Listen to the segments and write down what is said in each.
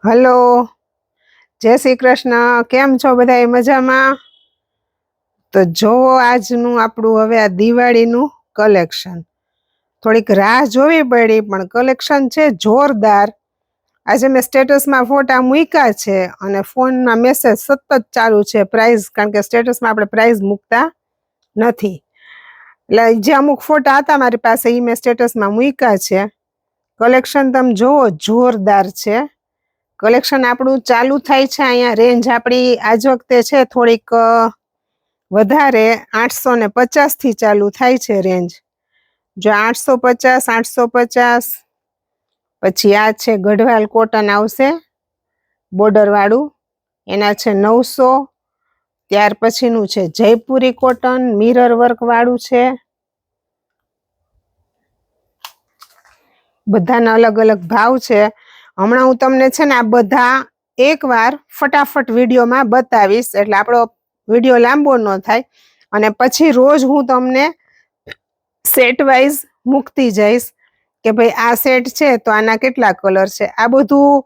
Hello, જય શ્રી કૃષ્ણ. કેમ છો બધા? મજામાં? તો જોવો આજનું આપણું હવે આ દિવાળીનું કલેક્શન. થોડીક રાહ જોવી પડી પણ કલેક્શન છે જોરદાર. આજે મેં સ્ટેટસમાં ફોટા મૂક્યા છે અને ફોનમાં મેસેજ સતત ચાલુ છે પ્રાઇઝ, કારણ કે સ્ટેટસમાં આપણે પ્રાઇઝ મૂકતા નથી. એટલે જે અમુક ફોટા હતા મારી પાસે એ મેં સ્ટેટસમાં મૂક્યા છે. કલેક્શન તમે જોવો, જોરદાર છે. કલેક્શન આપણું ચાલુ થાય છે અહીંયા. રેન્જ આપણી આજ વખતે છે થોડીક વધારે, 850 થી ચાલુ થાય છે રેન્જ. જો 850, 850, પછી આ છે ગઢવાલ કોટન આવશે બોર્ડર વાળું, એના છે 900. ત્યાર પછીનું છે જયપુરી કોટન મિરર વર્ક વાળું છે. બધાના અલગ અલગ ભાવ છે. હમણાં હું તમને છે ને આ બધા એકવાર ફટાફટ વિડીયોમાં બતાવીશ, એટલે આપણો વિડીયો લાંબો ન થાય. અને પછી રોજ હું તમને સેટ વાઇઝ મૂકતી જઈશ કે ભાઈ આ સેટ છે તો આના કેટલા કલર છે. આ બધું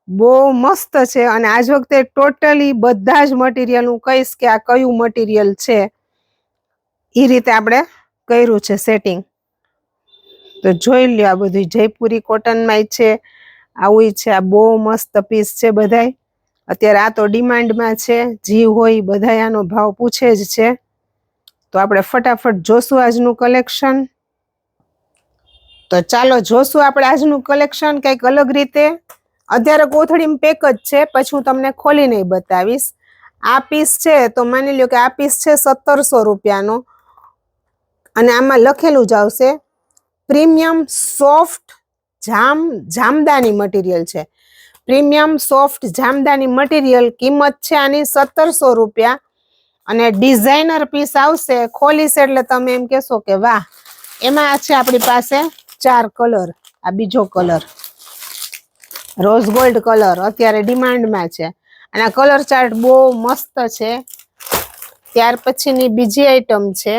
બહુ મસ્ત છે અને આજ વખતે ટોટલી બધા જ મટીરિયલ હું કહીશ કે આ કયું મટીરિયલ છે, એ રીતે આપણે કર્યું છે સેટિંગ. તો જોઈ લ્યો, આ બધું જયપુરી કોટનમાં છે, આવું છે. આ બહુ મસ્ત પીસ છે બધાય. અત્યારે આ તો ડિમાન્ડમાં છે, જીવ હોય બધા આનો ભાવ પૂછે જ છે. તો આપણે ફટાફટ જોશું આજનું કલેક્શન. તો ચાલો જોશું આપણે આજનું કલેક્શન કંઈક અલગ રીતે. અત્યારે કોથળીમાં પેક જ છે, પછી હું તમને ખોલીને બતાવીશ. આ પીસ છે તો માની લ્યો કે આ પીસ છે 1700 રૂપિયાનો અને આમાં લખેલું જ આવશે પ્રીમિયમ સોફ્ટ જામદાની મટીરિયલ છે. પ્રીમિયમ સોફ્ટ જામદાની મટીરિયલ, કિંમત છે આની 1700 રૂપિયા. અને ડિઝાઇનર પીસ આવશે. ખોલીશ એટલે તમે એમ કહેશો કે વાહ. એમાં છે આપણી પાસે 4 કલર. આ બીજો કલર રોઝ ગોલ્ડ કલર અત્યારે ડિમાન્ડમાં છે અને આ કલર ચાર્ટ બહુ મસ્ત છે. ત્યાર પછીની બીજી આઈટમ છે,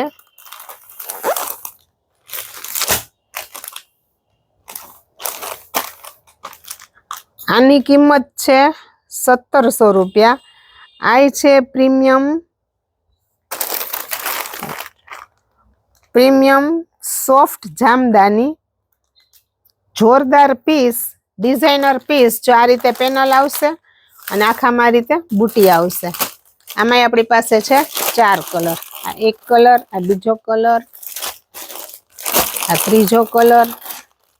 આની કિંમત છે 1700 રૂપિયા. આ છે પ્રીમિયમ સોફ્ટ જામદાની, જોરદાર પીસ, ડિઝાઇનર પીસ. જો આ રીતે પેનલ આવશે અને આખામાં આ રીતે બુટી આવશે. આમાં આપણી પાસે છે 4 કલર. આ એક કલર, આ બીજો કલર, આ ત્રીજો કલર.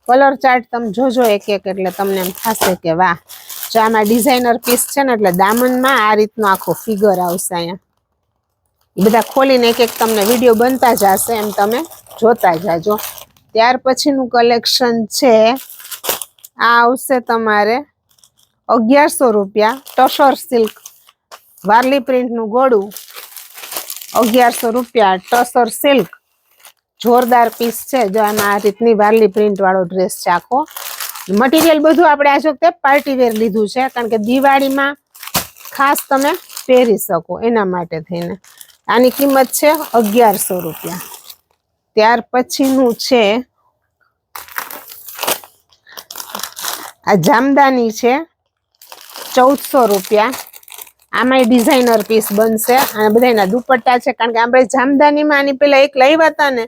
કલર ચાર્ટ તમે જોજો એક એક, એટલે તમને એમ થશે કે વાહ. જો આમાં ડિઝાઇનર પીસ છે ને એટલે દામનમાં આ રીતનો આખો ફિગર આવશે. અહીંયા બધા ખોલીને એક એક તમને વિડીયો બનતા જશે, એમ તમે જોતા જાજો. ત્યાર પછીનું કલેક્શન છે, આ આવશે તમારે 1100 રૂપિયા. ટસર સિલ્ક વાર્લી પ્રિન્ટનું ગોળું, 1100 રૂપિયા. ટસર સિલ્ક જોરદાર પીસ છે. જો આમાં આ રીતની વાર્લી પ્રિન્ટ વાળો ડ્રેસ છે આખો. મટીરિયલ બધું આપણે આ વખતે પાર્ટી વેર લીધું છે, કારણ કે દિવાળીમાં ખાસ તમે પહેરી શકો એના માટે થઈને. આની કિંમત છે 1100 રૂપિયા. ત્યાર પછીનું છે આ જામદાની છે 1400 રૂપિયા. આમાં ડિઝાઇનર પીસ બનશે અને બધાના દુપટ્ટા છે, કારણ કે આપણે જામદાનીમાં આની પેલા એક લાવ્યા હતા ને,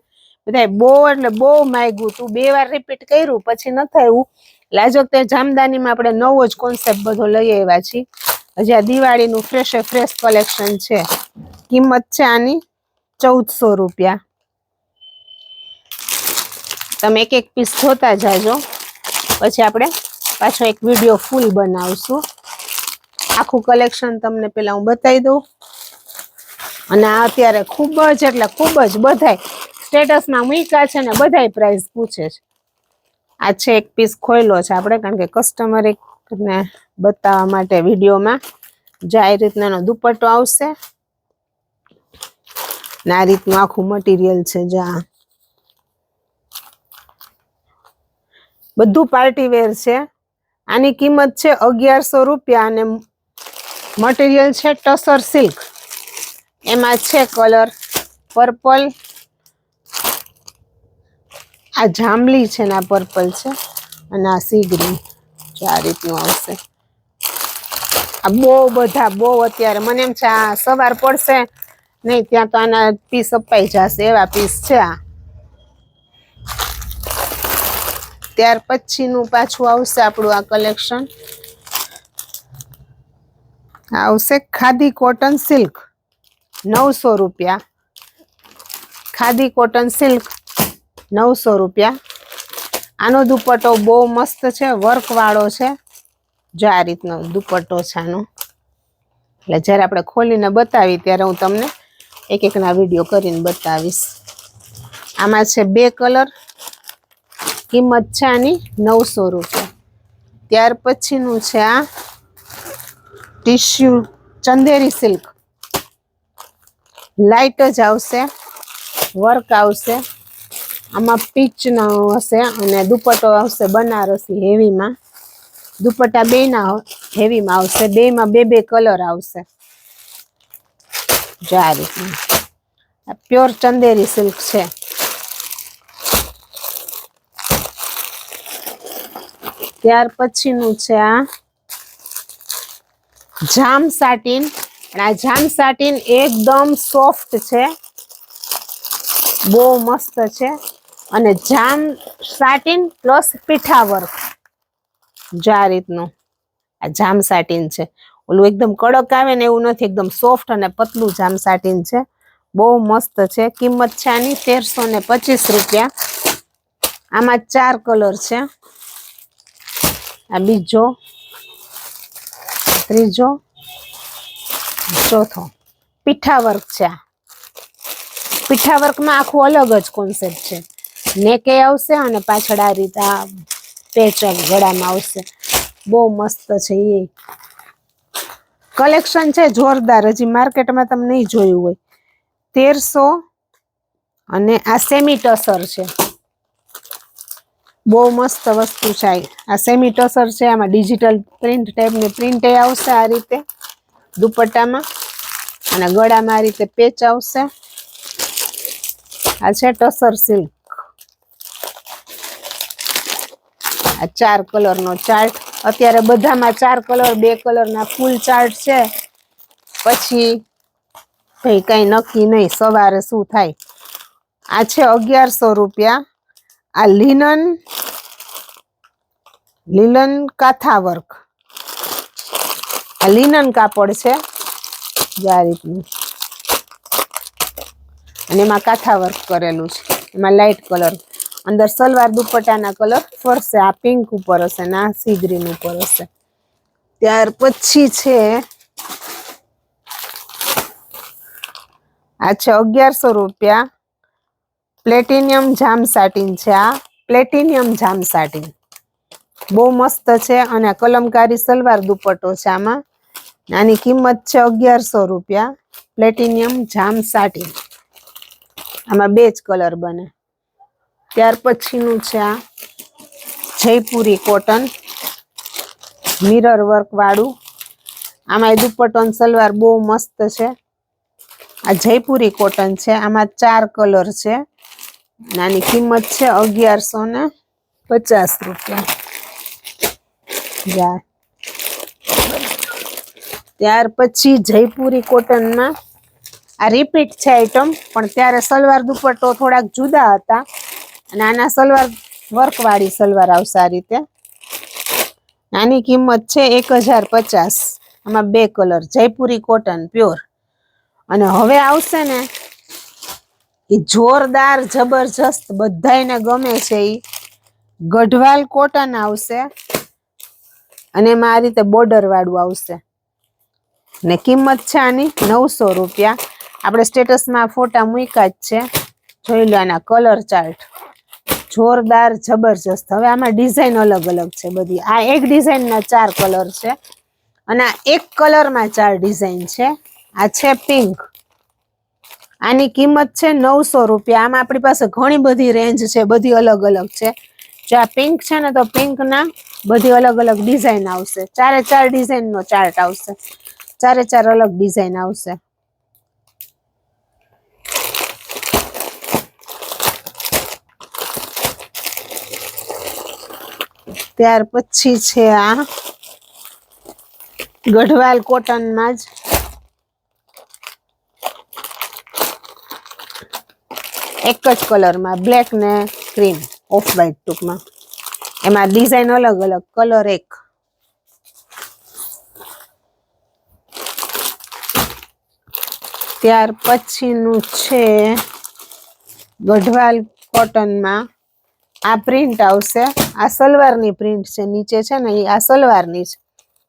બધા બહુ એટલે બહુ માંગ્યું હતું. 2 વાર રિપીટ કર્યું પછી ન થયું. એટલે આજ વખતે જામદાનીમાં આપણે નવો જ કોન્સેપ્ટ બધો લઈ આવ્યા છીએ. હજી આ દિવાળીનું ફ્રેશ કલેક્શન છે. કિંમત છે આની 1400 રૂપિયા. તમે એક એક પીસ જોતા જાજો, પછી આપણે પાછો એક વિડીયો ફૂલ બનાવશું. આખું કલેક્શન તમને પેલા હું બતાવી દઉં. અને આ અત્યારે ખૂબ જ એટલે ખૂબ જ બધાય સ્ટેટસમાં મૂક્યા છે ને બધાય પ્રાઇસ પૂછે છે. આ છે એક પીસ ખોયલો છે આપણે, કારણ કે કસ્ટમરને બતાવવા માટે વિડીયોમાં. જો આ રીતના એનો દુપટ્ટો આવશે ને આ રીતનું આખું મટીરિયલ છે. જો આ બધું પાર્ટી વેર છે. આની કિંમત છે 1100 રૂપિયા અને મટીરિયલ છે ટસર સિલ્ક. એમાં છે કલર પર્પલ, આ જાંબલી છે ને આ પર્પલ છે અને આ સી ગ્રીન. જો આ રીતનું આવશે. આ બહુ બધા બહુ અત્યારે મને એમ છે આ સવાર પડશે નહીં ત્યાં તો આના પીસ અપાઈ જશે એવા પીસ છે આ. ત્યાર પછીનું પાછું આવશે આપણું આ કલેક્શન આવશે ખાદી કોટન સિલ્ક 900 રૂપિયા. ખાદી કોટન સિલ્ક 900 રૂપિયા. આનો દુપટ્ટો બહુ મસ્ત છે, વર્ક વાળો છે. જો આ રીતનો દુપટ્ટો છે આનો. એટલે જ્યારે આપણે ખોલીને બતાવી ત્યારે હું તમને એક એકના વિડીયો કરીને બતાવીશ. આમાં છે 2 કલર. કિંમત છે આની 900 રૂપિયા. ત્યાર પછીનું છે આ ટીશ્યુ ચંદેરી સિલ્ક. લાઇટ જ આવશે, વર્ક આવશે. આમાં પીચનો હશે અને દુપટ્ટો આવશે બનારસી હેવીમાં. દુપટ્ટા બેના હેવીમાં આવશે. બેમાં 2 કલર આવશે. જો આ રીતનું પ્યોર ચંદેરી સિલ્ક છે. ત્યાર પછીનું છે આ જામ સાટીન. અને આ જામ સાટીન એકદમ સોફ્ટ છે, બહુ મસ્ત છે. અને જામ સાટીન પ્લસ પીઠા વર્ક. જો આ રીતનું આ જામ સાટીન છે. ઓલું એકદમ કડક આવે ને એવું નથી, એકદમ સોફ્ટ અને પતલું જામ સાટીન છે. બહુ મસ્ત છે. કિંમત છે આની 1325 રૂપિયા. આમાં 4 કલર છે. આ બીજો, ત્રીજો, ચોથો. પીઠા વર્ક છે આ. પીઠા વર્કમાં આખું અલગ જ કોન્સેપ્ટ છે. નેકે આવશે અને પાછળ આ રીતે આ પેચક ગળામાં આવશે. બહુ મસ્ત છે. એ કલેક્શન છે જોરદાર. હજી માર્કેટમાં તમે નહીં જોયું હોય. 1300. અને આ સેમી ટસર છે. બહુ મસ્ત વસ્તુ છે આ સેમી ટસર છે. આમાં ડિજિટલ પ્રિન્ટ ટાઈપની પ્રિન્ટ આવશે આ રીતે દુપટ્ટામાં. અને ગળામાં આ રીતે પેચ આવશે. આ છે ટસર સિલ્ક. આ 4 કલરનો ચાર્ટ. અત્યારે બધામાં 4 કલર 2 કલરના ફૂલ ચાર્ટ છે. પછી ભાઈ કઈ નક્કી નહીં સવારે શું થાય. આ છે 1100 રૂપિયા. આ લિનન કાથા વર્ક. આ લિનન કાપડ છે આ રીતનું. અને એમાં કાથા વર્ક કરેલું છે. એમાં લાઇટ કલર. અંદર સલવાર દુપટ્ટાના કલર ફરશે. આ પિંક ઉપર હશે ને આ સી ગ્રીન ઉપર હશે. ત્યાર પછી છે આ છે 1100 રૂપિયા. પ્લેટિનિયમ જામ સાટીન છે આ. પ્લેટિનિયમ જામ સાટીન બહુ મસ્ત છે. અને કલમકારી સલવાર દુપટ્ટો છે આમાં. આની કિંમત છે 1100 રૂપિયા. પ્લેટિનિયમ જામ સાટીન. આમાં 2 જ કલર બને. ત્યાર પછીનું છે આ જયપુરી કોટન મિરર વર્ક વાળું. આમાં દુપટ્ટો સલવાર બહુ મસ્ત છે. આ જયપુરી કોટન છે. આમાં 4 કલર છે. આની કિંમત છે 1150 રૂપિયા. ત્યાર પછી જયપુરી કોટનમાં આ રિપીટ છે આઈટમ, પણ ત્યારે સલવાર દુપટ્ટો થોડાક જુદા હતા. અને આના સલવાર વર્ક વાળી સલવાર આવશે આ રીતે. આની કિંમત છે 1050. આમાં 2 કલર. Jaipuri cotton pure. અને હવે આવશે ને એ જોરદાર જબરજસ્ત બધાયને ગમે છે. એ ગઢવાલ કોટન આવશે. અને એમાં આ રીતે બોર્ડર વાળું આવશે. ને કિંમત છે આની 900 રૂપિયા. આપણે સ્ટેટસમાં ફોટા મૂક્યા જ છે. જોઈ લો આના કલર ચાર્ટ. જોરદાર જબરજસ્ત. હવે આમાં ડિઝાઇન અલગ અલગ છે બધી. આ એક ડિઝાઇનના 4 કલર છે. અને આ એક કલરમાં 4 ડિઝાઇન છે. આ છે પિંક. આની કિંમત છે 900 રૂપિયા. આમાં આપણી પાસે ઘણી બધી રેન્જ છે, બધી અલગ અલગ છે. જો આ પિંક છે ને તો પિંકના બધી અલગ અલગ ડિઝાઇન આવશે. 4 ડિઝાઇનનો ચાર્ટ આવશે. 4 અલગ ડિઝાઇન આવશે. ત્યાર પછી છે આ ગઢવાલ કોટનમાં જ એક જ કલરમાં બ્લેક ને ક્રીમ ઓફ વ્હાઈટ ટૂંકમાં, એમાં ડિઝાઇન અલગ અલગ, કલર એક. ત્યાર પછીનું છે ગઢવાલ કોટનમાં આ પ્રિન્ટ આવશે. આ સલવારની પ્રિન્ટ છે, નીચે છે ને એ આ સલવારની છે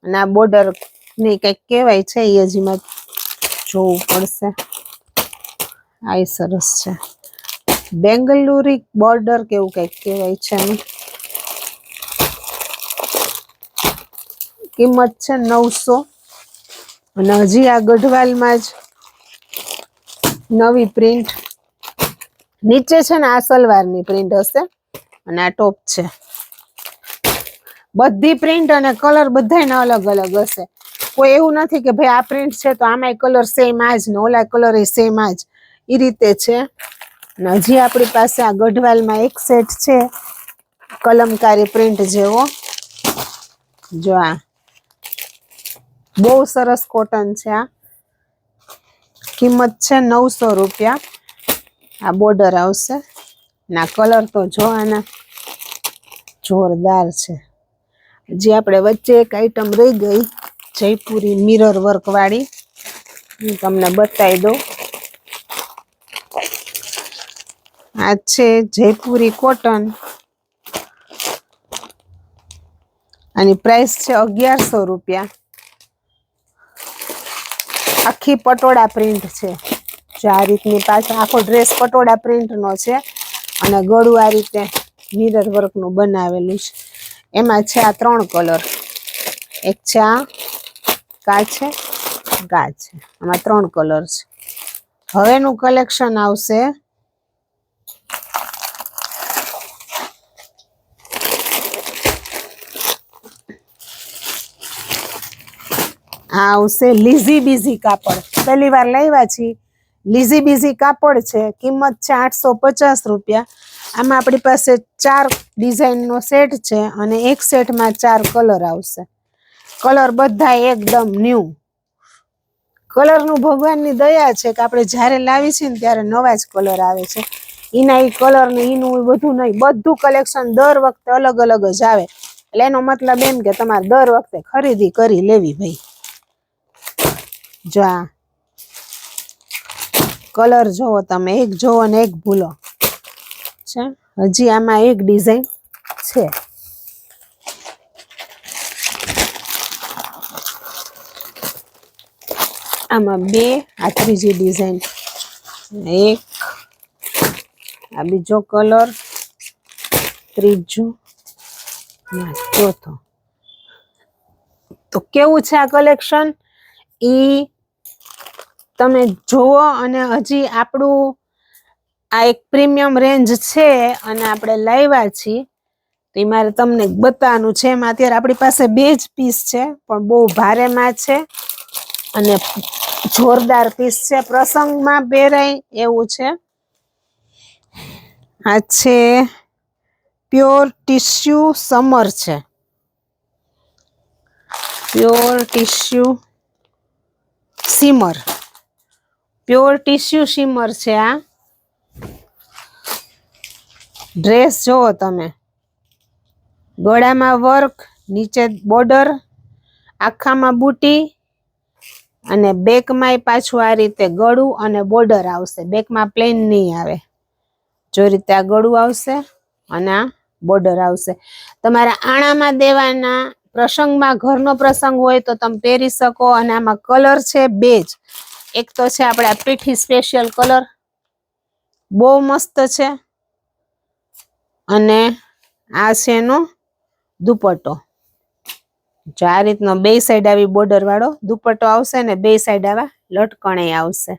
અને આ બોર્ડર ની કંઈક કહેવાય છે, એ હજી માં જોવું પડશે. આ સરસ છે, બેંગલુરી બોર્ડર કેવું કંઈક કહેવાય છે. કિંમત છે 900 અને હજી આ ગઢવાલમાં જ નવી પ્રિન્ટ. નીચે છે ને આ સલવારની પ્રિન્ટ હશે અને આ ટોપ છે. બધી પ્રિન્ટ અને કલર બધાયના અલગ અલગ હશે. કોઈ એવું નથી કે ભાઈ આ પ્રિન્ટ છે તો આમાંય કલર સેમ આ જ ને ઓલા કલર એ સેમ આ જ, એ રીતે છે. અને હજી આપણી પાસે આ ગઢવાલમાં એક સેટ છે કલમકારી પ્રિન્ટ જેવો. જો આ બહુ સરસ કોટન છે. આ કિંમત છે 900 રૂપિયા. આ બોર્ડર આવશે ના કલર તો જોવાના જોરદાર છે. જે આપણે વચ્ચે એક આઈટમ રહી ગઈ જયપુરી મિરર વર્ક વાળી, હું તમને બતાવી દઉં. આ છે જયપુરી કોટન, આની પ્રાઇસ છે 1100 રૂપિયા. આખી પટોળા પ્રિન્ટ છે. જો આ રીતની પાછળ આખો ડ્રેસ પટોળા પ્રિન્ટનો છે અને ગળું આ રીતે મિરર વર્કનું બનાવેલું છે. એમાં છે આ 3 કલર, એક છે આ કા છે ગા છે, આમાં 3 કલર છે. હવેનું કલેક્શન આવશે આવશે લીઝી બીઝી કાપડ. પહેલી વાર લાવ્યા છીએ. લીઝી બીઝી કાપડ છે, કિંમત છે 850 રૂપિયા. આમાં આપણી પાસે 4 ડિઝાઇનનો સેટ છે અને એક સેટમાં 4 કલર આવશે. કલર બધા એકદમ ન્યૂ. કલરનું ભગવાનની દયા છે કે આપણે જ્યારે લાવી છીએ ને ત્યારે નવા જ કલર આવે છે. એના એ કલર ને એનું બધું નહીં, બધું કલેક્શન દર વખતે અલગ અલગ જ આવે. એટલે એનો મતલબ એમ કે તમારે દર વખતે ખરીદી કરી લેવી ભાઈ. જો આ કલર જોવો તમે, એક જોવો ને એક ભૂલો છે. હજી આમાં એક ડિઝાઇન છે. આમાં 2, આ ત્રીજી ડિઝાઇન, એક આ બીજો કલર, ત્રીજો, ચોથો. તો કેવું છે આ કલેક્શન ઈ તમે જોવો. અને હજી આપણું આ એક પ્રીમિયમ રેન્જ છે અને આપણે લાવ્યા છીએ તો એ મારે તમને બતાવવાનું છે. એમાં અત્યારે આપણી પાસે 2 જ પીસ છે પણ બહુ ભારેમાં છે અને જોરદાર પીસ છે, પ્રસંગમાં પહેરાય એવું છે. આ છે પ્યોર ટીશ્યુ સમર છે, pure tissue shimmer, pure tissue shimmer છે. આ ડ્રેસ જોવો તમે, ગળામાં વર્ક, નીચે બોર્ડર, આખામાં બુટી અને બેકમાં પાછું આ રીતે ગળું અને બોર્ડર આવશે. બેકમાં પ્લેન નહીં આવે, જો રીતે આ ગળું આવશે અને આ બોર્ડર આવશે. તમારા આણામાં દેવાના, પ્રસંગમાં ઘરનો પ્રસંગ હોય તો તમે પહેરી શકો. અને આમાં કલર છે 2 જ. એક તો છે આપણે આ પીઠી સ્પેશિયલ કલર, બહુ મસ્ત છે. અને આ છે એનો દુપટ્ટો. જો આ રીતનો 2 સાઈડ આવી બોર્ડર વાળો દુપટ્ટો આવશે ને 2 સાઈડ આવા લટકણે આવશે.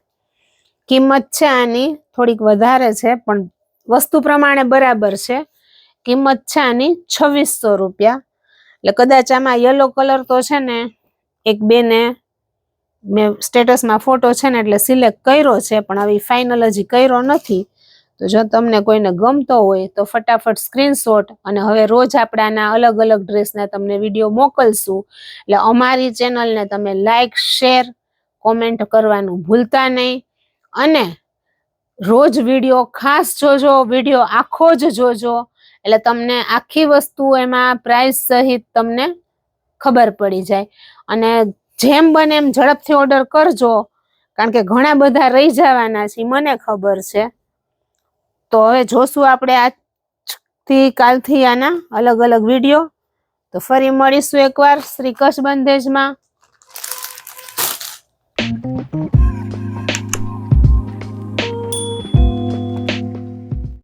કિંમત છે આની થોડીક વધારે છે પણ વસ્તુ પ્રમાણે બરાબર છે. કિંમત છે આની 2600 રૂપિયા. એટલે કદાચ આમાં યલો કલર તો છે ને એક બેને મેં સ્ટેટસમાં ફોટો છે ને એટલે સિલેક્ટ કર્યો છે પણ હવે ફાઇનલ હજી કર્યો નથી. તો જો તમને કોઈને ગમતો હોય તો ફટાફટ સ્ક્રીનશોટ, અને હવે રોજ આપણે આના અલગ અલગ ડ્રેસના તમને વિડીયો મોકલશું. એટલે અમારી ચેનલને તમે લાઈક, શેર, કોમેન્ટ કરવાનું ભૂલતા નહીં. અને રોજ વિડીયો ખાસ જોજો, વિડીયો આખો જ જોજો, એટલે તમને આખી વસ્તુ એમાં પ્રાઇસ સહિત તમને ખબર પડી જાય. અને જેમ બને એમ ઝડપથી ઓર્ડર કરજો, કારણ કે ઘણા બધા રહી જવાના છે, મને ખબર છે. તો હવે જોશું આપણે આજથી કાલથી આના અલગ અલગ વિડીયો. તો ફરી મળીશું એકવાર શ્રી કચ્છ બંધેજમાં.